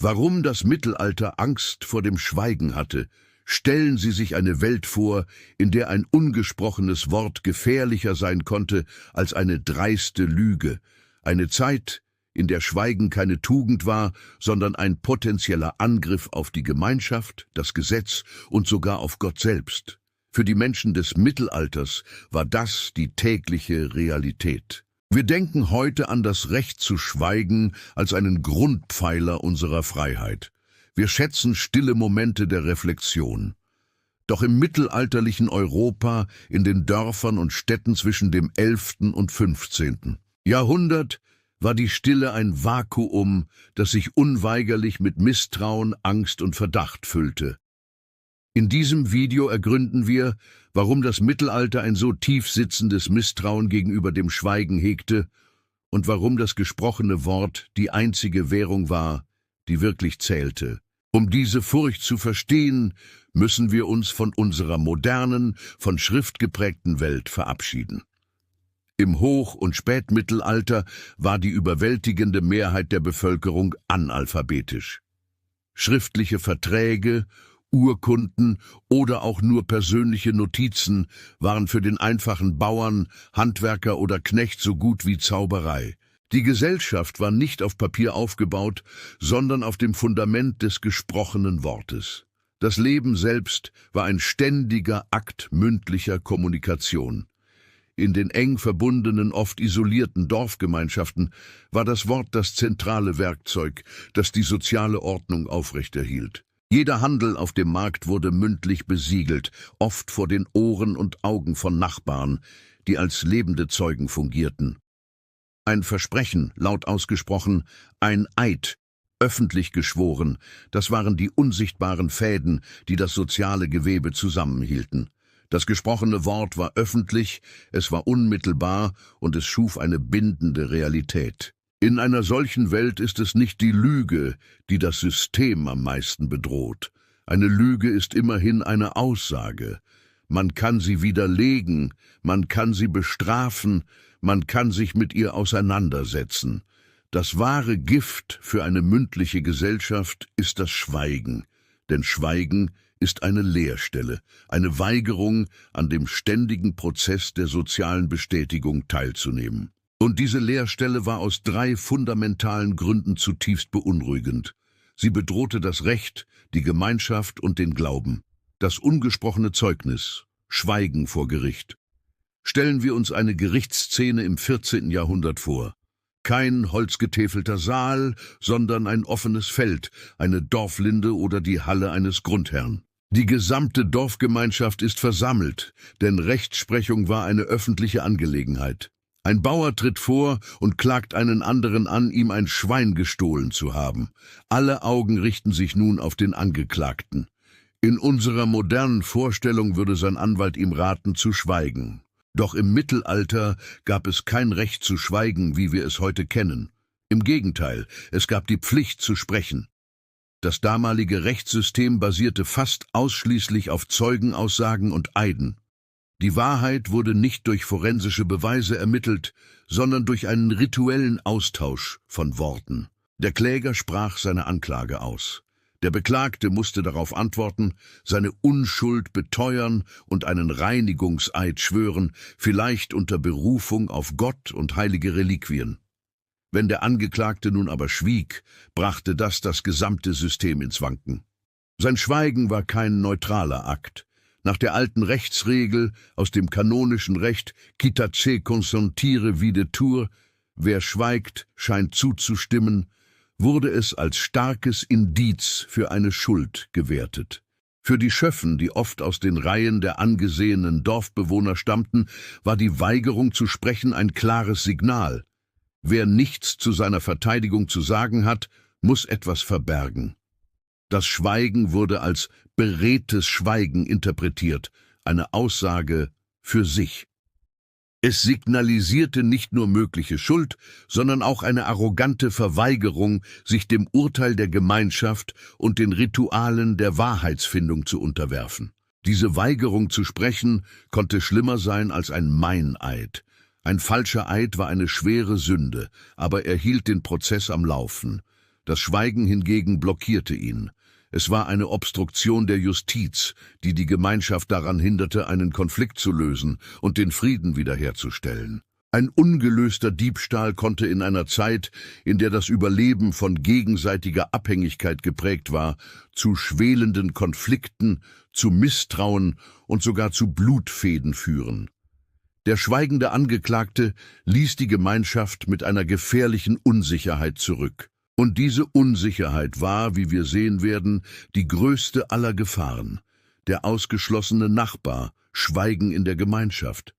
Warum das Mittelalter Angst vor dem Schweigen hatte? Stellen Sie sich eine Welt vor, in der ein ungesprochenes Wort gefährlicher sein konnte als eine dreiste Lüge. Eine Zeit, in der Schweigen keine Tugend war, sondern ein potenzieller Angriff auf die Gemeinschaft, das Gesetz und sogar auf Gott selbst. Für die Menschen des Mittelalters war das die tägliche Realität. Wir denken heute an das Recht zu schweigen als einen Grundpfeiler unserer Freiheit. Wir schätzen stille Momente der Reflexion. Doch im mittelalterlichen Europa, in den Dörfern und Städten zwischen dem 11. und 15. Jahrhundert, war die Stille ein Vakuum, das sich unweigerlich mit Misstrauen, Angst und Verdacht füllte. In diesem Video ergründen wir, warum das Mittelalter ein so tief sitzendes Misstrauen gegenüber dem Schweigen hegte und warum das gesprochene Wort die einzige Währung war, die wirklich zählte. Um diese Furcht zu verstehen, müssen wir uns von unserer modernen, von Schrift geprägten Welt verabschieden. Im Hoch- und Spätmittelalter war die überwältigende Mehrheit der Bevölkerung analphabetisch. Schriftliche Verträge, Urkunden oder auch nur persönliche Notizen waren für den einfachen Bauern, Handwerker oder Knecht so gut wie Zauberei. Die Gesellschaft war nicht auf Papier aufgebaut, sondern auf dem Fundament des gesprochenen Wortes. Das Leben selbst war ein ständiger Akt mündlicher Kommunikation. In den eng verbundenen, oft isolierten Dorfgemeinschaften war das Wort das zentrale Werkzeug, das die soziale Ordnung aufrechterhielt. Jeder Handel auf dem Markt wurde mündlich besiegelt, oft vor den Ohren und Augen von Nachbarn, die als lebende Zeugen fungierten. Ein Versprechen, laut ausgesprochen, ein Eid, öffentlich geschworen, das waren die unsichtbaren Fäden, die das soziale Gewebe zusammenhielten. Das gesprochene Wort war öffentlich, es war unmittelbar und es schuf eine bindende Realität. In einer solchen Welt ist es nicht die Lüge, die das System am meisten bedroht. Eine Lüge ist immerhin eine Aussage. Man kann sie widerlegen, man kann sie bestrafen, man kann sich mit ihr auseinandersetzen. Das wahre Gift für eine mündliche Gesellschaft ist das Schweigen, denn Schweigen ist eine Leerstelle, eine Weigerung, an dem ständigen Prozess der sozialen Bestätigung teilzunehmen. Und diese Leerstelle war aus 3 fundamentalen Gründen zutiefst beunruhigend. Sie bedrohte das Recht, die Gemeinschaft und den Glauben. Das ungesprochene Zeugnis, Schweigen vor Gericht. Stellen wir uns eine Gerichtsszene im 14. Jahrhundert vor. Kein holzgetäfelter Saal, sondern ein offenes Feld, eine Dorflinde oder die Halle eines Grundherrn. Die gesamte Dorfgemeinschaft ist versammelt, denn Rechtsprechung war eine öffentliche Angelegenheit. Ein Bauer tritt vor und klagt einen anderen an, ihm ein Schwein gestohlen zu haben. Alle Augen richten sich nun auf den Angeklagten. In unserer modernen Vorstellung würde sein Anwalt ihm raten, zu schweigen. Doch im Mittelalter gab es kein Recht zu schweigen, wie wir es heute kennen. Im Gegenteil, es gab die Pflicht zu sprechen. Das damalige Rechtssystem basierte fast ausschließlich auf Zeugenaussagen und Eiden. Die Wahrheit wurde nicht durch forensische Beweise ermittelt, sondern durch einen rituellen Austausch von Worten. Der Kläger sprach seine Anklage aus. Der Beklagte musste darauf antworten, seine Unschuld beteuern und einen Reinigungseid schwören, vielleicht unter Berufung auf Gott und heilige Reliquien. Wenn der Angeklagte nun aber schwieg, brachte das gesamte System ins Wanken. Sein Schweigen war kein neutraler Akt. Nach der alten Rechtsregel aus dem kanonischen Recht Citace consentire videtur, wer schweigt, scheint zuzustimmen, wurde es als starkes Indiz für eine Schuld gewertet. Für die Schöffen, die oft aus den Reihen der angesehenen Dorfbewohner stammten, war die Weigerung zu sprechen ein klares Signal. Wer nichts zu seiner Verteidigung zu sagen hat, muss etwas verbergen. Das Schweigen wurde als beredtes Schweigen interpretiert, eine Aussage für sich. Es signalisierte nicht nur mögliche Schuld, sondern auch eine arrogante Verweigerung, sich dem Urteil der Gemeinschaft und den Ritualen der Wahrheitsfindung zu unterwerfen. Diese Weigerung zu sprechen konnte schlimmer sein als ein Meineid. Ein falscher Eid war eine schwere Sünde, aber er hielt den Prozess am Laufen. Das Schweigen hingegen blockierte ihn. Es war eine Obstruktion der Justiz, die die Gemeinschaft daran hinderte, einen Konflikt zu lösen und den Frieden wiederherzustellen. Ein ungelöster Diebstahl konnte in einer Zeit, in der das Überleben von gegenseitiger Abhängigkeit geprägt war, zu schwelenden Konflikten, zu Misstrauen und sogar zu Blutfehden führen. Der schweigende Angeklagte ließ die Gemeinschaft mit einer gefährlichen Unsicherheit zurück. Und diese Unsicherheit war, wie wir sehen werden, die größte aller Gefahren. Der ausgeschlossene Nachbar, Schweigen in der Gemeinschaft.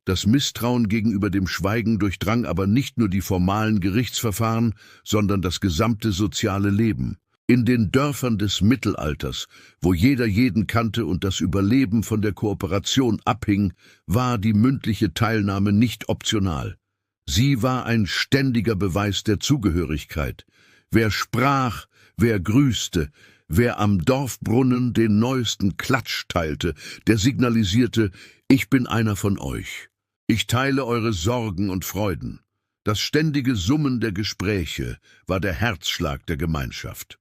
Das Misstrauen gegenüber dem Schweigen durchdrang aber nicht nur die formalen Gerichtsverfahren, sondern das gesamte soziale Leben. In den Dörfern des Mittelalters, wo jeder jeden kannte und das Überleben von der Kooperation abhing, war die mündliche Teilnahme nicht optional. Sie war ein ständiger Beweis der Zugehörigkeit. Wer sprach, wer grüßte, wer am Dorfbrunnen den neuesten Klatsch teilte, der signalisierte, ich bin einer von euch. Ich teile eure Sorgen und Freuden. Das ständige Summen der Gespräche war der Herzschlag der Gemeinschaft.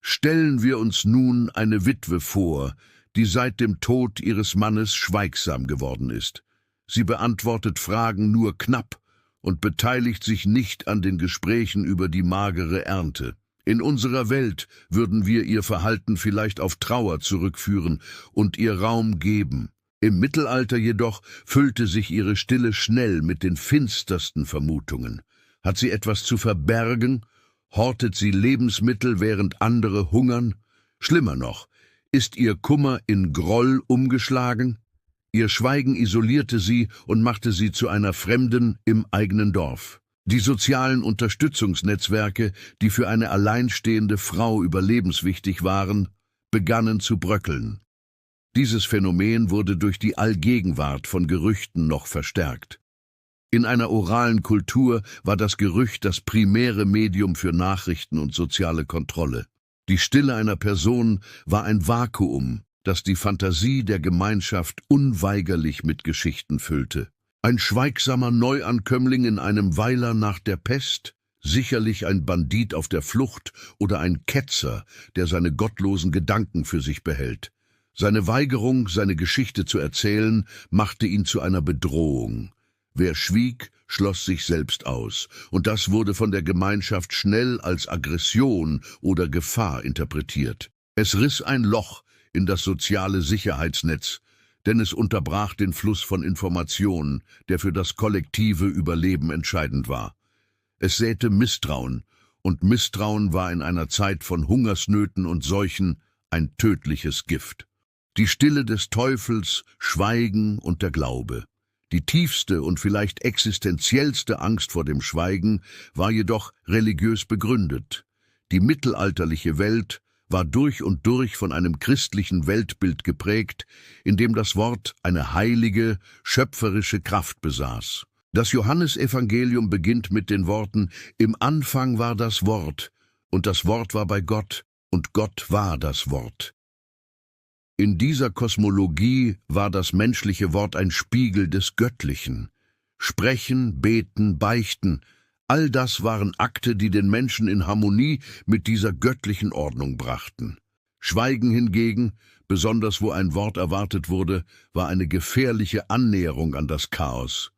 Stellen wir uns nun eine Witwe vor, die seit dem Tod ihres Mannes schweigsam geworden ist. Sie beantwortet Fragen nur knapp und beteiligt sich nicht an den Gesprächen über die magere Ernte. In unserer Welt würden wir ihr Verhalten vielleicht auf Trauer zurückführen und ihr Raum geben. Im Mittelalter jedoch füllte sich ihre Stille schnell mit den finstersten Vermutungen. Hat sie etwas zu verbergen? Hortet sie Lebensmittel, während andere hungern? Schlimmer noch, ist ihr Kummer in Groll umgeschlagen? Ihr Schweigen isolierte sie und machte sie zu einer Fremden im eigenen Dorf. Die sozialen Unterstützungsnetzwerke, die für eine alleinstehende Frau überlebenswichtig waren, begannen zu bröckeln. Dieses Phänomen wurde durch die Allgegenwart von Gerüchten noch verstärkt. In einer oralen Kultur war das Gerücht das primäre Medium für Nachrichten und soziale Kontrolle. Die Stille einer Person war ein Vakuum, das die Fantasie der Gemeinschaft unweigerlich mit Geschichten füllte. Ein schweigsamer Neuankömmling in einem Weiler nach der Pest, sicherlich ein Bandit auf der Flucht oder ein Ketzer, der seine gottlosen Gedanken für sich behält. Seine Weigerung, seine Geschichte zu erzählen, machte ihn zu einer Bedrohung. Wer schwieg, schloss sich selbst aus, und das wurde von der Gemeinschaft schnell als Aggression oder Gefahr interpretiert. Es riss ein Loch in das soziale Sicherheitsnetz, denn es unterbrach den Fluss von Informationen, der für das kollektive Überleben entscheidend war. Es säte Misstrauen, und Misstrauen war in einer Zeit von Hungersnöten und Seuchen ein tödliches Gift. Die Stille des Teufels, Schweigen und der Glaube. Die tiefste und vielleicht existenziellste Angst vor dem Schweigen war jedoch religiös begründet. Die mittelalterliche Welt war durch und durch von einem christlichen Weltbild geprägt, in dem das Wort eine heilige, schöpferische Kraft besaß. Das Johannesevangelium beginnt mit den Worten: Im Anfang war das Wort, und das Wort war bei Gott, und Gott war das Wort. In dieser Kosmologie war das menschliche Wort ein Spiegel des Göttlichen. Sprechen, beten, beichten, all das waren Akte, die den Menschen in Harmonie mit dieser göttlichen Ordnung brachten. Schweigen hingegen, besonders wo ein Wort erwartet wurde, war eine gefährliche Annäherung an das Chaos.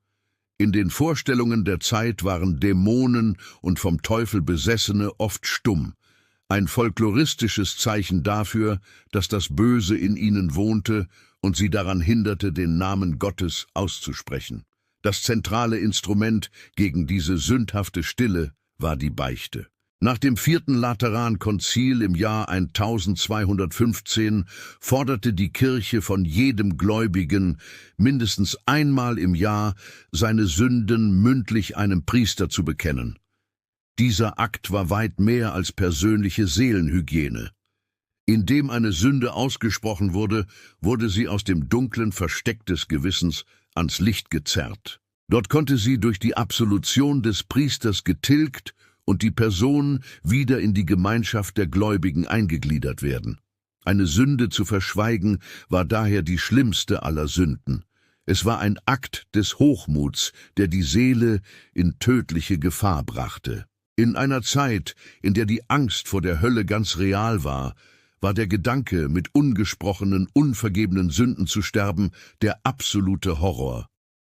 In den Vorstellungen der Zeit waren Dämonen und vom Teufel Besessene oft stumm. Ein folkloristisches Zeichen dafür, dass das Böse in ihnen wohnte und sie daran hinderte, den Namen Gottes auszusprechen. Das zentrale Instrument gegen diese sündhafte Stille war die Beichte. Nach dem 4. Laterankonzil im Jahr 1215 forderte die Kirche von jedem Gläubigen, mindestens einmal im Jahr seine Sünden mündlich einem Priester zu bekennen. Dieser Akt war weit mehr als persönliche Seelenhygiene. Indem eine Sünde ausgesprochen wurde, wurde sie aus dem dunklen Versteck des Gewissens ans Licht gezerrt. Dort konnte sie durch die Absolution des Priesters getilgt und die Person wieder in die Gemeinschaft der Gläubigen eingegliedert werden. Eine Sünde zu verschweigen war daher die schlimmste aller Sünden. Es war ein Akt des Hochmuts, der die Seele in tödliche Gefahr brachte. In einer Zeit, in der die Angst vor der Hölle ganz real war, war der Gedanke, mit ungesprochenen, unvergebenen Sünden zu sterben, der absolute Horror.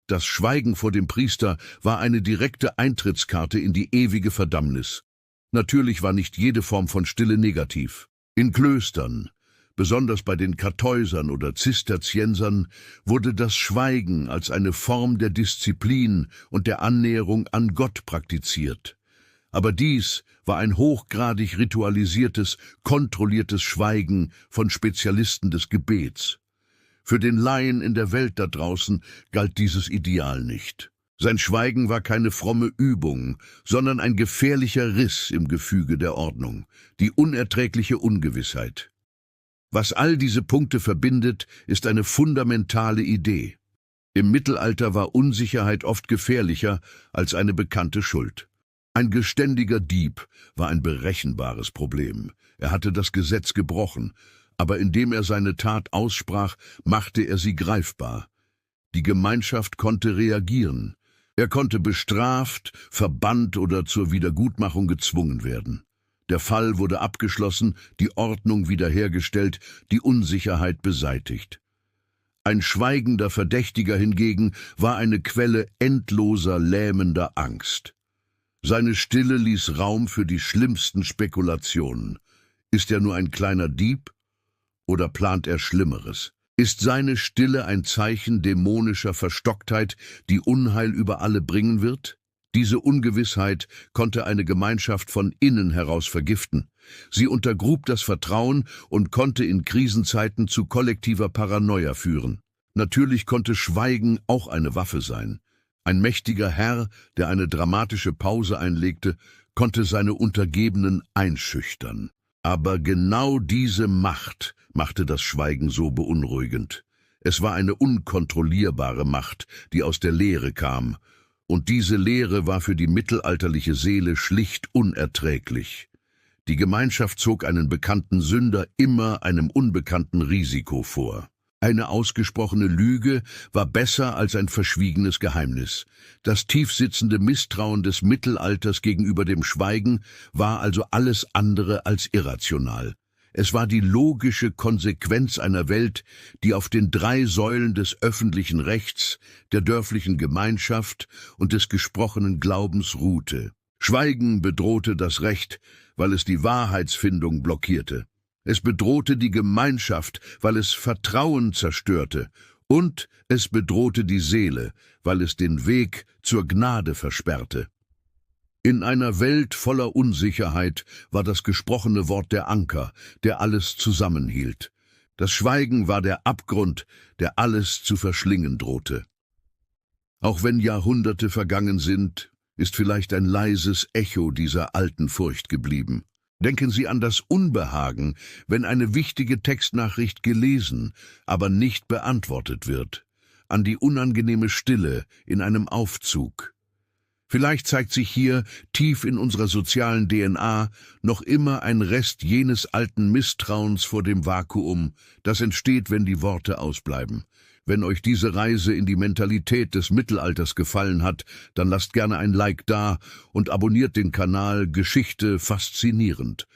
Das Schweigen vor dem Priester war eine direkte Eintrittskarte in die ewige Verdammnis. Natürlich war nicht jede Form von Stille negativ. In Klöstern, besonders bei den Kartäusern oder Zisterziensern, wurde das Schweigen als eine Form der Disziplin und der Annäherung an Gott praktiziert. Aber dies war ein hochgradig ritualisiertes, kontrolliertes Schweigen von Spezialisten des Gebets. Für den Laien in der Welt da draußen galt dieses Ideal nicht. Sein Schweigen war keine fromme Übung, sondern ein gefährlicher Riss im Gefüge der Ordnung, die unerträgliche Ungewissheit. Was all diese Punkte verbindet, ist eine fundamentale Idee. Im Mittelalter war Unsicherheit oft gefährlicher als eine bekannte Schuld. Ein geständiger Dieb war ein berechenbares Problem. Er hatte das Gesetz gebrochen, aber indem er seine Tat aussprach, machte er sie greifbar. Die Gemeinschaft konnte reagieren. Er konnte bestraft, verbannt oder zur Wiedergutmachung gezwungen werden. Der Fall wurde abgeschlossen, die Ordnung wiederhergestellt, die Unsicherheit beseitigt. Ein schweigender Verdächtiger hingegen war eine Quelle endloser, lähmender Angst. Seine Stille ließ Raum für die schlimmsten Spekulationen. Ist er nur ein kleiner Dieb oder plant er Schlimmeres? Ist seine Stille ein Zeichen dämonischer Verstocktheit, die Unheil über alle bringen wird? Diese Ungewissheit konnte eine Gemeinschaft von innen heraus vergiften. Sie untergrub das Vertrauen und konnte in Krisenzeiten zu kollektiver Paranoia führen. Natürlich konnte Schweigen auch eine Waffe sein. Ein mächtiger Herr, der eine dramatische Pause einlegte, konnte seine Untergebenen einschüchtern. Aber genau diese Macht machte das Schweigen so beunruhigend. Es war eine unkontrollierbare Macht, die aus der Leere kam. Und diese Leere war für die mittelalterliche Seele schlicht unerträglich. Die Gemeinschaft zog einen bekannten Sünder immer einem unbekannten Risiko vor. Eine ausgesprochene Lüge war besser als ein verschwiegenes Geheimnis. Das tiefsitzende Misstrauen des Mittelalters gegenüber dem Schweigen war also alles andere als irrational. Es war die logische Konsequenz einer Welt, die auf den 3 Säulen des öffentlichen Rechts, der dörflichen Gemeinschaft und des gesprochenen Glaubens ruhte. Schweigen bedrohte das Recht, weil es die Wahrheitsfindung blockierte. Es bedrohte die Gemeinschaft, weil es Vertrauen zerstörte. Und es bedrohte die Seele, weil es den Weg zur Gnade versperrte. In einer Welt voller Unsicherheit war das gesprochene Wort der Anker, der alles zusammenhielt. Das Schweigen war der Abgrund, der alles zu verschlingen drohte. Auch wenn Jahrhunderte vergangen sind, ist vielleicht ein leises Echo dieser alten Furcht geblieben. Denken Sie an das Unbehagen, wenn eine wichtige Textnachricht gelesen, aber nicht beantwortet wird, an die unangenehme Stille in einem Aufzug. Vielleicht zeigt sich hier, tief in unserer sozialen DNA, noch immer ein Rest jenes alten Misstrauens vor dem Vakuum, das entsteht, wenn die Worte ausbleiben. Wenn euch diese Reise in die Mentalität des Mittelalters gefallen hat, dann lasst gerne ein Like da und abonniert den Kanal Geschichte faszinierend.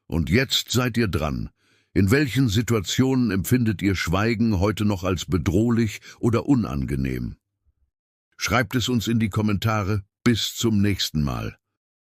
Und jetzt seid ihr dran. In welchen Situationen empfindet ihr Schweigen heute noch als bedrohlich oder unangenehm? Schreibt es uns in die Kommentare. Bis zum nächsten Mal.